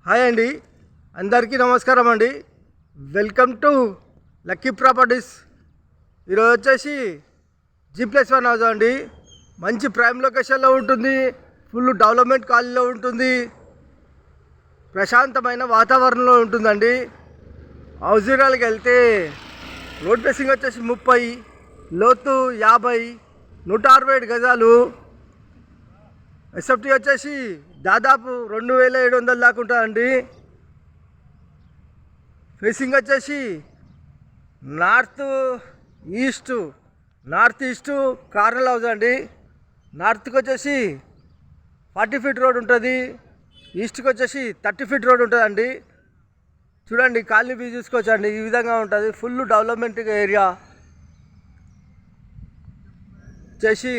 Hi అండి, అందరికీ నమస్కారం అండి. Welcome to lucky properties. ఈరోజు వచ్చేసి G+1 హౌస్ అండి. మంచి ప్రైమ్ లొకేషన్లో ఉంటుంది, ఫుల్ డెవలప్మెంట్ కాలనీలో ఉంటుంది, ప్రశాంతమైన వాతావరణంలో ఉంటుందండి. హౌస్ ఏరియాలకు వెళ్తే రోడ్ ఫేసింగ్ వచ్చేసి 30, లోతు 50, 167 గజాలు. ఎస్ఎఫ్టీ వచ్చేసి దాదాపు 2700 దాకా ఉంటుందండి. ఫేసింగ్ వచ్చేసి నార్త్ ఈస్ట్ కార్నర్ హౌస్ అండి. నార్త్కి వచ్చేసి 40 ఫీట్ రోడ్ ఉంటుంది, ఈస్ట్కి వచ్చేసి 30 ఫీట్ రోడ్ ఉంటుందండి. చూడండి, కాలనీ వ్యూ చూసుకోవచ్చండి. ఈ విధంగా ఉంటుంది, ఫుల్ డెవలప్మెంట్ ఏరియా. వచ్చేసి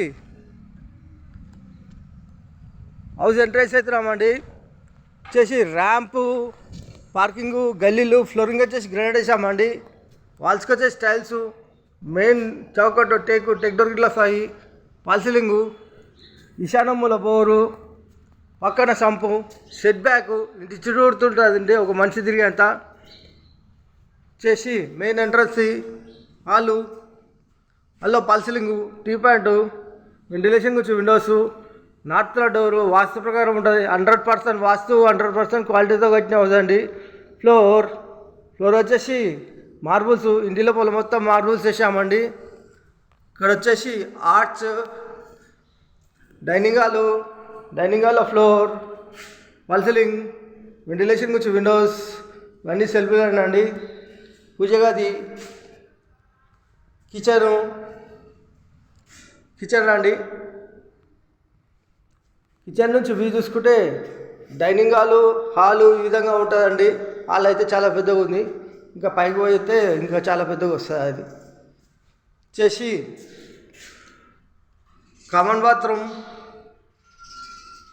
హౌస్ ఎంట్రెన్స్ అవుతున్నామండి. వచ్చేసి ర్యాంపు, పార్కింగు, గల్లీలు, ఫ్లోరింగ్ వచ్చేసి గ్రానైట్ వేసామండి. వాల్స్కి వచ్చేసి టైల్స్, మెయిన్ చౌకట్టు టెక్ డోర్ గిట్ల వస్తాయి, ఫాల్ సీలింగు, ఈశాన్యముల బోరు, పక్కన సంపు, సెట్ బ్యాక్, ఇంటి చుట్టూరుతుంటుందండి ఒక మనిషి తిరిగేంత. వచ్చేసి మెయిన్ ఎంట్రన్స్ హాల్లో fall ceiling, T point, ventilation వచ్చి విండోస్, నార్త్లో డోరు వాస్తు ప్రకారం ఉంటుంది. 100% వాస్తు, 100% క్వాలిటీతో కట్టిన హౌస్ అండి. ఫ్లోర్ వచ్చేసి మార్బుల్స్, ఇంటి లోపల మొత్తం మార్బుల్స్ వేసామండి. ఇక్కడ వచ్చేసి ఆర్చ్, డైనింగ్ హాల్లో ఫ్లోర్, వాల్ సీలింగ్, వెంటిలేషన్ గురించి విండోస్, ఇవన్నీ సెల్ఫ్లు అండి. పూజ గది, కిచెన్ అండి. కిచెన్ నుంచి వ్యూ చూసుకుంటే డైనింగ్ హాలు ఈ విధంగా ఉంటుందండి. హాల్ అయితే చాలా పెద్దగా ఉంది, ఇంకా పైకి పోయితే ఇంకా చాలా పెద్దగా వస్తుంది. అది వచ్చేసి common bathroom,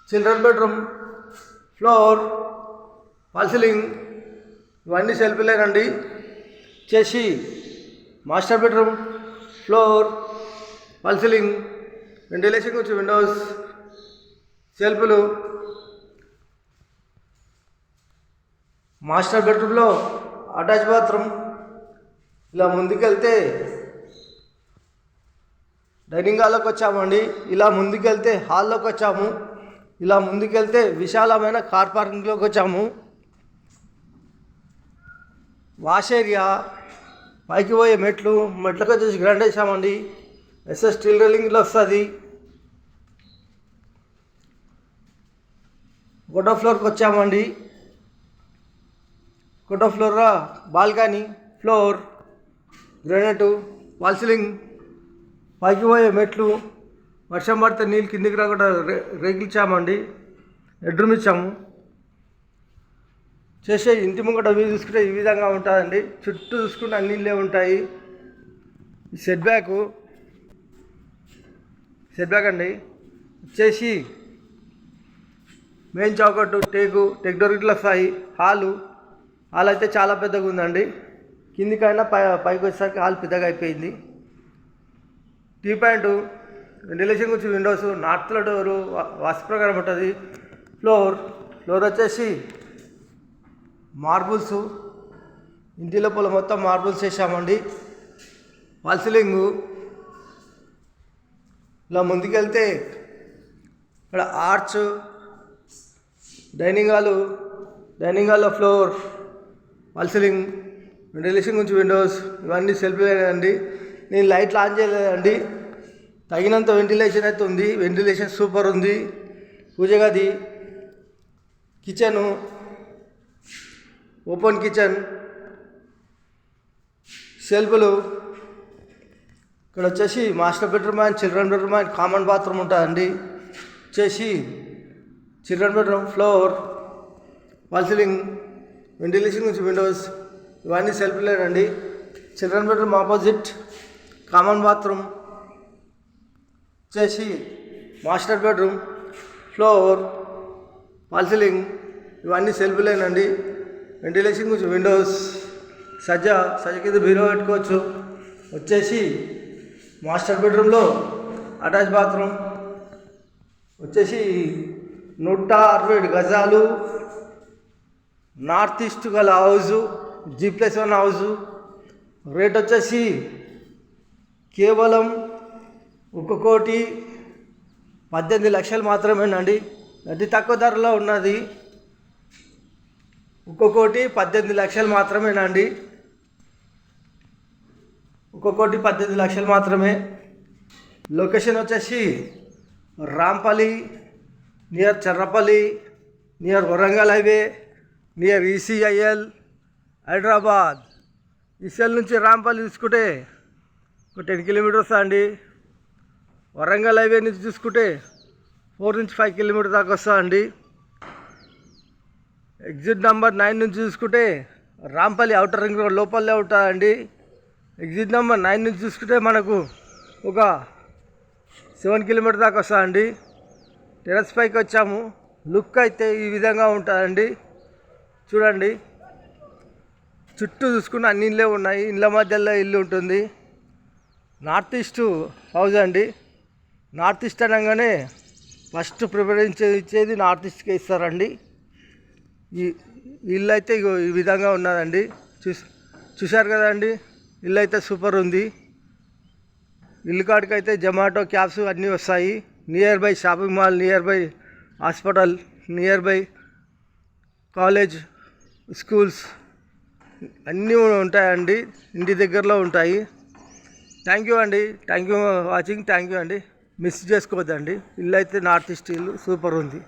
children bedroom, floor, fall ceiling, ఇవన్నీ సెల్ఫ్లేనండి. వచ్చేసి master bedroom, floor, fall ceiling, ventilation వచ్చి విండోస్, సెల్ఫ్లు. మాస్టర్ బెడ్రూమ్లో అటాచ్ బాత్రూమ్. ఇలా ముందుకెళ్తే డైనింగ్ హాల్లోకి వచ్చామండి. ఇలా ముందుకెళ్తే హాల్లోకి వచ్చాము. ఇలా ముందుకెళ్తే విశాలమైన కార్ పార్కింగ్లోకి వచ్చాము. వాష్ ఏరియా, పైకి పోయే మెట్లకు వచ్చేసి గ్రాండ్ వేసామండి. ఎస్ఎస్ స్టీల్ రైలింగ్లో వస్తుంది. ఒకటో ఫ్లోర్కి వచ్చామండి. ఒకటో ఫ్లోర్లో balcony, floor, granite, wall ceiling, పైకి పోయే మెట్లు, వర్షం పడితే నీళ్ళు కిందికి రాకుండా రేకులు ఇచ్చామండి. బెడ్రూమ్ ఇచ్చాము. చేసే ఇంటి ముంగట వ్యూ చూసుకుంటే ఈ విధంగా ఉంటుందండి. చుట్టూ చూసుకుంటే అన్ని నీళ్ళే ఉంటాయి. సెట్ బ్యాక్ అండి. వచ్చేసి మెయిన్ చౌకట్టు టెక్ డోర్ ఇట్లా వస్తాయి. హాల్ అయితే చాలా పెద్దగా ఉందండి. కిందికైనా పైకి వచ్చేసరికి హాల్ పెద్దగా అయిపోయింది. టీ పాయింట్, వెంటిలేషన్ గురించి విండోస్, నార్త్లో డోరు వాస్తు ప్రకారం ఉంటుంది. ఫ్లోర్ వచ్చేసి మార్బుల్స్, ఇంటి లోపల మొత్తం మార్బుల్స్ వేసామండి. Wall ceiling. ఇలా ముందుకెళ్తే ఇక్కడ ఆర్చ్, డైనింగ్ హాల్లో ఫ్లోర్, వాల్ సీలింగ్, వెంటిలేషన్ గురించి విండోస్, ఇవన్నీ సెల్ఫ్లేనండి. నేను లైట్లు ఆన్ చేయలేదండి. తగినంత వెంటిలేషన్ అయితే ఉంది. వెంటిలేషన్ సూపర్ ఉంది. పూజ గది, కిచెను, ఓపెన్ కిచెన్, సెల్ఫ్లు. ఇక్కడ వచ్చేసి master bedroom and children bedroom and common bathroom ఉంటుందండి. వచ్చేసి children bedroom, floor, wall ceiling, ventilation నుంచి విండోస్, ఇవన్నీ సెల్ఫ్లేనండి. Children bedroom opposite common bathroom. వచ్చేసి master bedroom, floor, wall ceiling, ఇవన్నీ సెల్ఫ్లేనండి. వెంటిలేషన్ నుంచి విండోస్, సజ్జ కింద బీరో పెట్టుకోవచ్చు. వచ్చేసి మాస్టర్ బెడ్రూమ్లో అటాచ్ బాత్రూమ్. వచ్చేసి 167 గజాలు నార్త్ ఈస్ట్ గల హౌజు G+1 హౌజు. రేట్ వచ్చేసి కేవలం 1,18 లక్షలు మాత్రమేనండి. అతి తక్కువ ధరలో ఉన్నది. 1,18 లక్షలు మాత్రమేనండి. 1,18 లక్షలు మాత్రమే. లొకేషన్ వచ్చేసి Rampally, near Cherlapally, near Warangal highway, near ECIL Hyderabad. ECIL నుంచి రాంపల్లి చూసుకుంటే ఒక 10 కిలోమీటర్స్ అండి. వరంగల్ హైవే నుంచి చూసుకుంటే 4 నుంచి 5 కిలోమీటర్ దాకా వస్తా అండి. ఎగ్జిట్ నెంబర్ 9 నుంచి చూసుకుంటే రాంపల్లి అవుటర్ రింగ్ రోడ్ లోపలే ఉంటుందండి. ఎగ్జిట్ నెంబర్ 9 నుంచి చూసుకుంటే మనకు ఒక 7 కిలోమీటర్ దాకా వస్తా అండి. టెరస్ పైకి వచ్చాము. లుక్ అయితే ఈ విధంగా ఉంటుందండి. చూడండి, చుట్టూ చూసుకుంటే అన్ని ఇళ్ళే ఉన్నాయి. ఇళ్ళ మధ్యలో ఇల్లు ఉంటుంది. నార్త్ ఈస్ట్ హౌస్ అండి. నార్త్ ఈస్ట్ అనగానే ఫస్ట్ ప్రిఫరెన్స్ ఇచ్చేది నార్త్ ఈస్ట్కే ఇస్తారండి. ఈ ఇల్లు అయితే ఈ విధంగా ఉన్నదండి. చూశారు కదండి, ఇల్లు అయితే సూపర్ ఉంది. ఇల్లు కాడికి అయితే జొమాటో, క్యాబ్స్ అన్నీ వస్తాయి. Near by shopping mall, near by hospital, near by college, schools అన్నీ ఉంటాయండి. ఇంటి దగ్గరలో ఉంటాయి. థ్యాంక్ యూ అండి. Thank you watching. Thank you అండి. మిస్ చేసుకోవద్దండి. ఇల్లు అయితే నార్త్ ఈస్ట్ ఇల్లు సూపర్ ఉంది.